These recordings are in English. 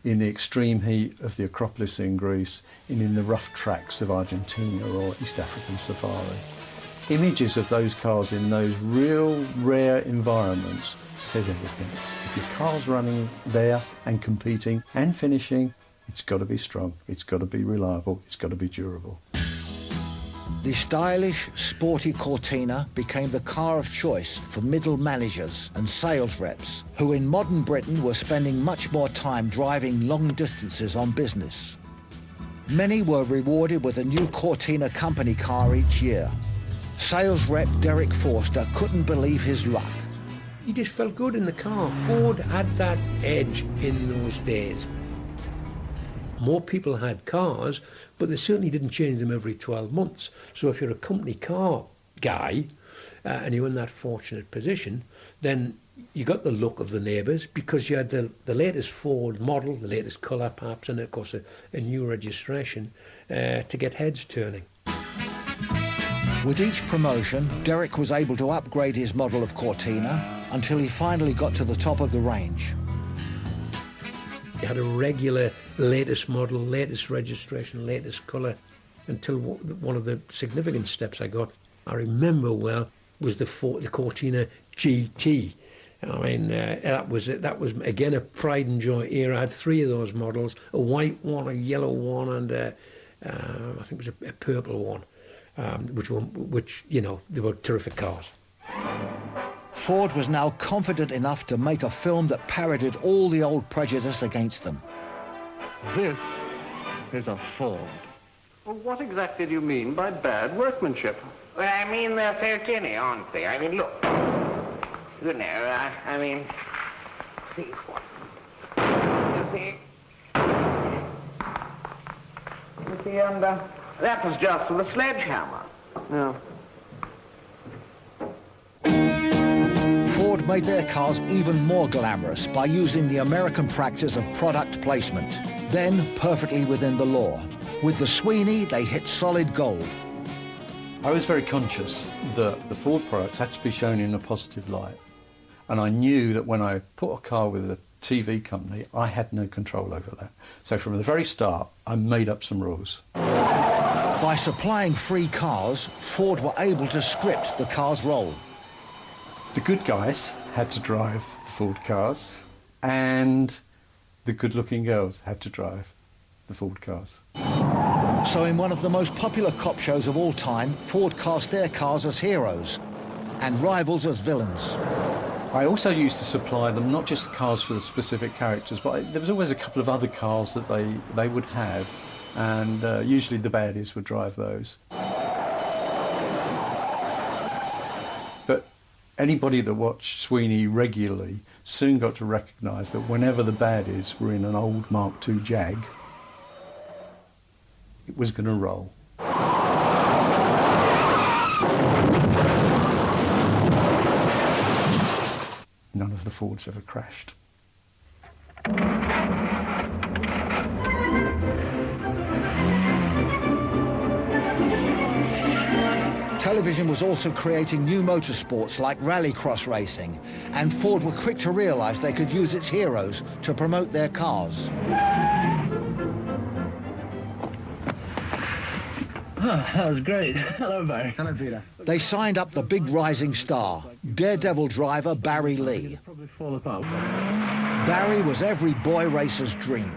in the extreme heat of the Acropolis in Greece, and in the rough tracks of Argentina or East African safari. Images of those cars in those real rare environments says everything. If your car's running there and competing and finishing, it's got to be strong, it's got to be reliable, it's got to be durable. The stylish, sporty Cortina became the car of choice for middle managers and sales reps, who in modern Britain were spending much more time driving long distances on business. Many were rewarded with a new Cortina company car each year. Sales rep Derek Forster couldn't believe his luck. You just felt good in the car. Ford had that edge in those days. More people had cars, but they certainly didn't change them every 12 months. So if you're a company car guy and you're in that fortunate position, then you got the look of the neighbours because you had the latest Ford model, the latest colour perhaps, and of course a new registration to get heads turning. With each promotion, Derek was able to upgrade his model of Cortina until he finally got to the top of the range. You had a regular latest model, latest registration, latest colour, until one of the significant steps I got, I remember well, was the Cortina GT. I mean, that was again a pride and joy era. I had 3 of those models, a white one, a yellow one, and I think it was a purple one. Which you know, they were terrific cars. Ford was now confident enough to make a film that parodied all the old prejudice against them. This is a Ford. Well, what exactly do you mean by bad workmanship? Well, I mean, they're so tinny, aren't they? I mean, look. You know, I mean, see. You see? You see, and that was just with a sledgehammer. No. Ford made their cars even more glamorous by using the American practice of product placement, then perfectly within the law. With the Sweeney, they hit solid gold. I was very conscious that the Ford products had to be shown in a positive light. And I knew that when I put a car with a TV company, I had no control over that. So from the very start, I made up some rules. By supplying free cars, Ford were able to script the car's role. The good guys had to drive the Ford cars, and the good-looking girls had to drive the Ford cars. So in one of the most popular cop shows of all time, Ford cast their cars as heroes and rivals as villains. I also used to supply them not just cars for the specific characters, but there was always a couple of other cars that they would have, and usually the baddies would drive those. But anybody that watched Sweeney regularly soon got to recognise that whenever the baddies were in an old Mark II Jag, it was going to roll. None of the Fords ever crashed. Television was also creating new motorsports like rallycross racing, and Ford were quick to realise they could use its heroes to promote their cars. Oh, that was great. Hello, Barry. Hello, Peter. They signed up the big rising star, daredevil driver Barry Lee. Probably fall apart. Barry was every boy racer's dream.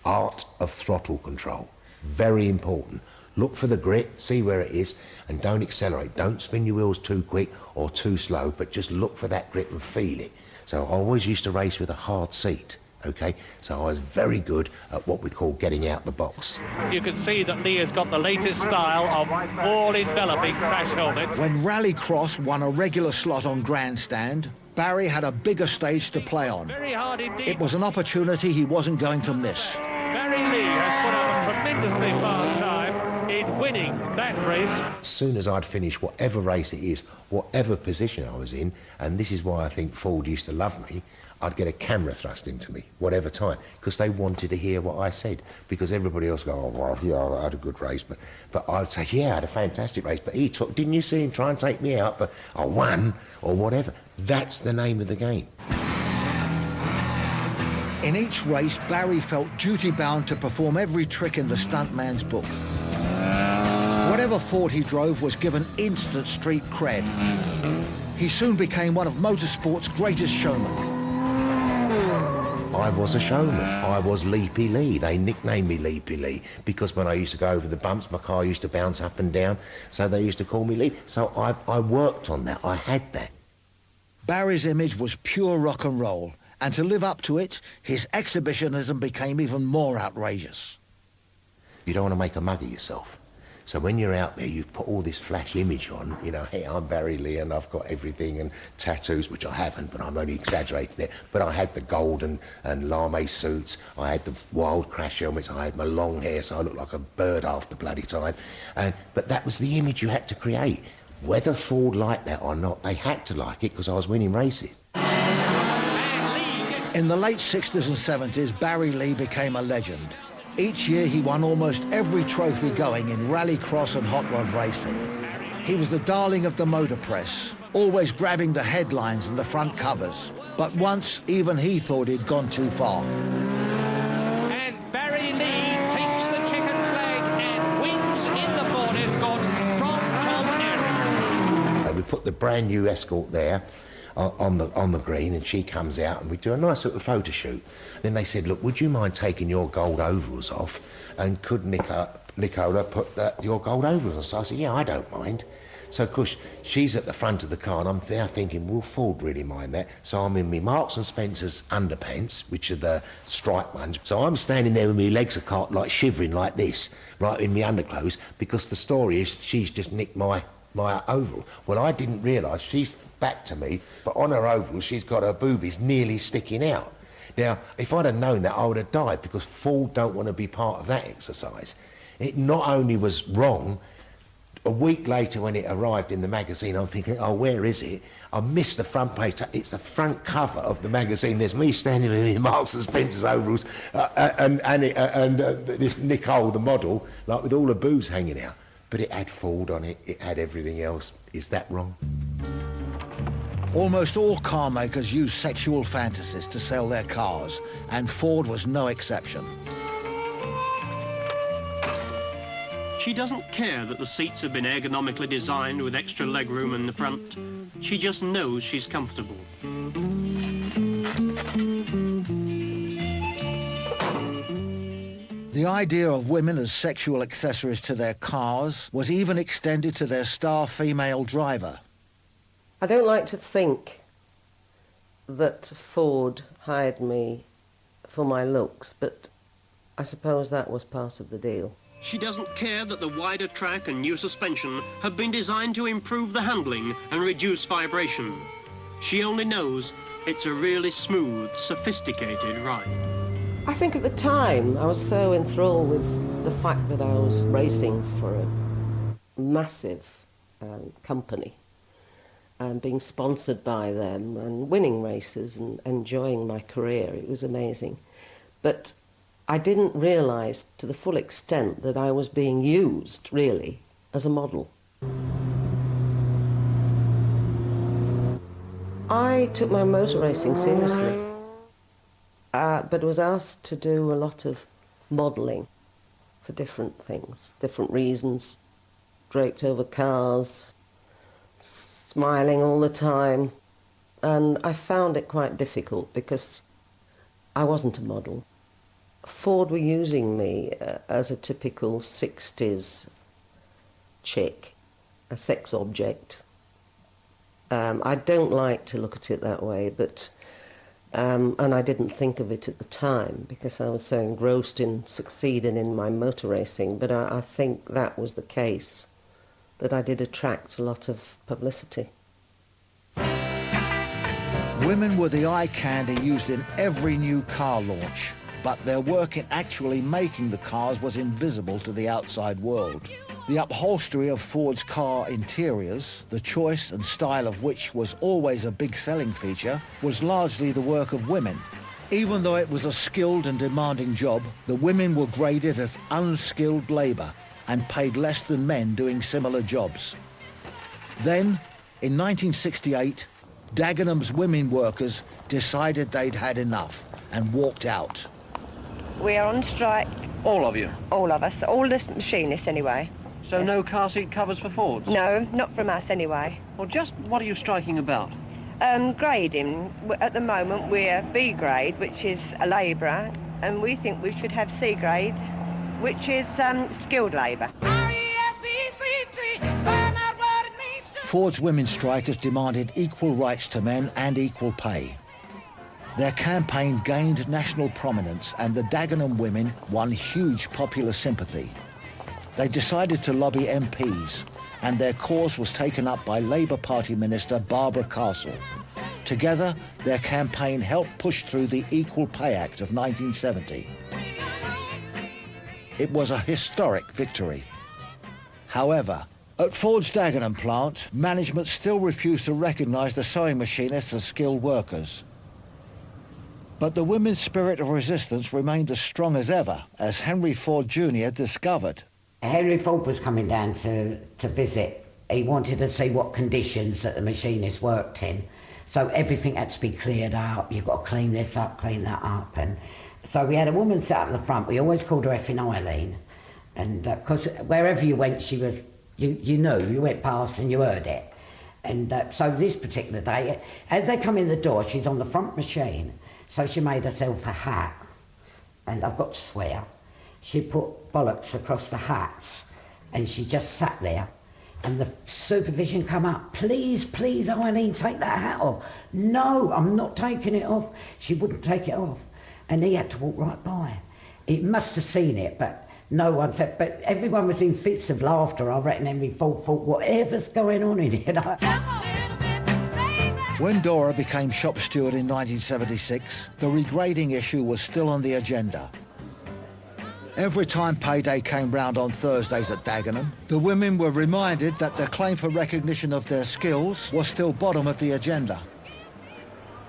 Art of throttle control. Very important. Look for the grit, see where it is, and don't accelerate. Don't spin your wheels too quick or too slow, but just look for that grip and feel it. So I always used to race with a hard seat. Okay, so I was very good at what we call getting out the box. You can see that Lee has got the latest style of all-enveloping crash helmets. When Rallycross won a regular slot on Grandstand, Barry had a bigger stage to play on. Very hard indeed. It was an opportunity he wasn't going to miss. Barry Lee has put up a tremendously fast time in winning that race. As soon as I'd finish whatever race it is, whatever position I was in, and this is why I think Ford used to love me, I'd get a camera thrust into me, whatever time, because they wanted to hear what I said. Because everybody else would go, oh, well, yeah, I had a good race. But I'd say, yeah, I had a fantastic race. But he took, didn't you see him try and take me out? But I won, or whatever. That's the name of the game. In each race, Barry felt duty-bound to perform every trick in the stuntman's book. Whatever Ford he drove was given instant street cred. He soon became one of motorsport's greatest showmen. I was a showman. I was Leapy Lee. They nicknamed me Leapy Lee because when I used to go over the bumps, my car used to bounce up and down, so they used to call me Lee. So I worked on that. I had that. Barry's image was pure rock and roll, and to live up to it, his exhibitionism became even more outrageous. You don't want to make a mug of yourself. So when you're out there, you've put all this flash image on, you know, hey, I'm Barry Lee and I've got everything and tattoos, which I haven't, but I'm only exaggerating there. But I had the gold and lame suits, I had the wild crash helmets, I had my long hair, so I looked like a bird half the bloody time. But that was the image you had to create. Whether Ford liked that or not, they had to like it because I was winning races. In the late 60s and 70s, Barry Lee became a legend. Each year he won almost every trophy going in rallycross and hot rod racing. He was the darling of the motor press, always grabbing the headlines and the front covers. But once, even he thought he'd gone too far. And Barry Lee takes the chicken flag and wins in the Ford Escort from Tom Aaron. We put the brand new Escort there on the green, and she comes out and we do a nice little photo shoot. Then they said, look, would you mind taking your gold overalls off, and could Nicola put your gold overalls on? So I said, yeah, I don't mind. So of course she's at the front of the car and I'm there thinking, will Ford really mind that? So I'm in my Marks and Spencer's underpants, which are the striped ones. So I'm standing there with my legs apart, like shivering like this, right in my underclothes, because the story is she's just nicked my overall. Well, I didn't realise she's back to me, but on her overall she's got her boobies nearly sticking out. Now, if I'd have known that, I would have died, because Ford don't want to be part of that exercise. It not only was wrong, a week later when it arrived in the magazine, I'm thinking, oh, where is it? I missed the front page. It's the front cover of the magazine. There's me standing with my Marks and Spencer's overalls and this Nicole, the model, like with all the boobs hanging out. But it had Ford on it. It had everything else. Is that wrong? Almost all car makers use sexual fantasies to sell their cars, and Ford was no exception. She doesn't care that the seats have been ergonomically designed with extra legroom in the front. She just knows she's comfortable. The idea of women as sexual accessories to their cars was even extended to their star female driver. I don't like to think that Ford hired me for my looks, but I suppose that was part of the deal. She doesn't care that the wider track and new suspension have been designed to improve the handling and reduce vibration. She only knows it's a really smooth, sophisticated ride. I think at the time I was so enthralled with the fact that I was racing for a massive company and being sponsored by them and winning races and enjoying my career. It was amazing. But I didn't realise to the full extent that I was being used, really, as a model. I took my motor racing seriously, but was asked to do a lot of modelling for different things, different reasons, draped over cars, smiling all the time, and I found it quite difficult because I wasn't a model. Ford were using me as a typical 60s chick, a sex object. I don't like to look at it that way, but and I didn't think of it at the time because I was so engrossed in succeeding in my motor racing, but I think that was the case, that I did attract a lot of publicity. Women were the eye candy used in every new car launch, but their work in actually making the cars was invisible to the outside world. The upholstery of Ford's car interiors, the choice and style of which was always a big selling feature, was largely the work of women. Even though it was a skilled and demanding job, the women were graded as unskilled labour and paid less than men doing similar jobs. Then, in 1968, Dagenham's women workers decided they'd had enough and walked out. We are on strike. All of you? All of us, all the machinists anyway. So yes. No car seat covers for Fords? No, not from us anyway. Well, just what are you striking about? Grading. At the moment we're B grade, which is a labourer, and we think we should have C grade, which is skilled labour. Ford's women strikers demanded equal rights to men and equal pay. Their campaign gained national prominence and the Dagenham women won huge popular sympathy. They decided to lobby MPs and their cause was taken up by Labour Party Minister Barbara Castle. Together, their campaign helped push through the Equal Pay Act of 1970. It was a historic victory. However, at Ford's Dagenham plant, management still refused to recognise the sewing machinists as skilled workers. But the women's spirit of resistance remained as strong as ever, as Henry Ford Jr. discovered. Henry Ford was coming down to visit. He wanted to see what conditions that the machinists worked in. So everything had to be cleared up. You've got to clean this up, clean that up. And so we had a woman sat at the front. We always called her effing Eileen. And because wherever you went, she was, you knew, you went past and you heard it. And so this particular day, as they come in the door, she's on the front machine. So she made herself a hat. And I've got to swear, she put bollocks across the hats and she just sat there and the supervision come up, please, please, Eileen, take that hat off. No, I'm not taking it off. She wouldn't take it off. And he had to walk right by. He must have seen it, but no one said, but everyone was in fits of laughter. I reckon Henry Ford thought, whatever's going on in here. When Dora became shop steward in 1976, the regrading issue was still on the agenda. Every time payday came round on Thursdays at Dagenham, the women were reminded that their claim for recognition of their skills was still bottom of the agenda.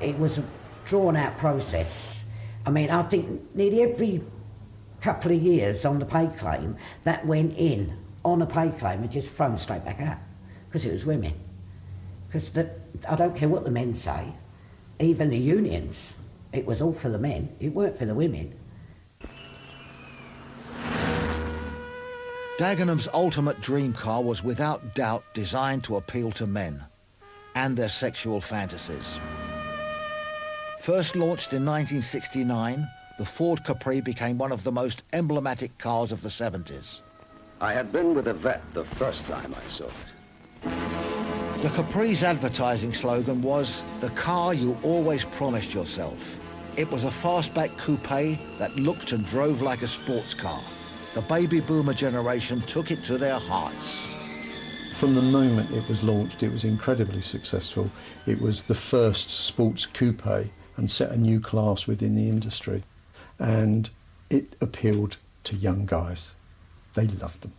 It was a drawn-out process. I mean, I think nearly every couple of years on the pay claim, that went in on a pay claim and just thrown straight back out, because it was women. Because I don't care what the men say, even the unions, it was all for the men, it weren't for the women. Dagenham's ultimate dream car was without doubt designed to appeal to men and their sexual fantasies. First launched in 1969, the Ford Capri became one of the most emblematic cars of the 70s. I had been with a vet the first time I saw it. The Capri's advertising slogan was, "The car you always promised yourself." It was a fastback coupe that looked and drove like a sports car. The baby boomer generation took it to their hearts. From the moment it was launched, it was incredibly successful. It was the first sports coupe and set a new class within the industry. And it appealed to young guys. They loved them.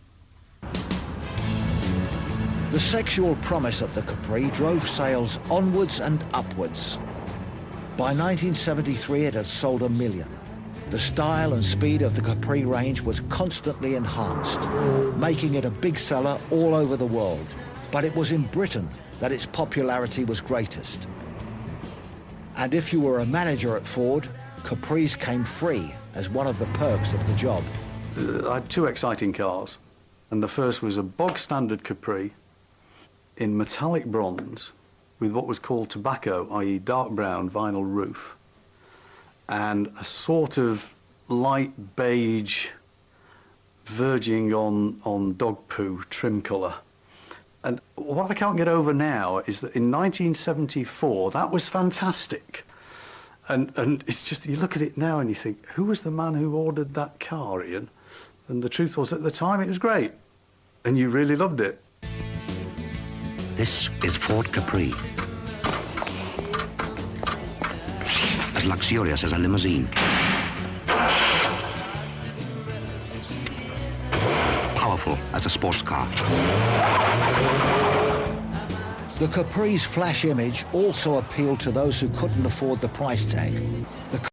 The sexual promise of the Capri drove sales onwards and upwards. By 1973, it had sold 1 million. The style and speed of the Capri range was constantly enhanced, making it a big seller all over the world. But it was in Britain that its popularity was greatest. And if you were a manager at Ford, Capris came free as one of the perks of the job. I had two exciting cars, and the first was a bog standard Capri in metallic bronze with what was called tobacco, i.e. dark brown vinyl roof, and a sort of light beige verging on dog poo trim colour. And what I can't get over now is that in 1974, that was fantastic. And it's just, you look at it now and you think, who was the man who ordered that car, Ian? And the truth was, at the time, it was great. And you really loved it. This is Ford Capri. As luxurious as a limousine. Powerful as a sports car. The Capri's flash image also appealed to those who couldn't afford the price tag. The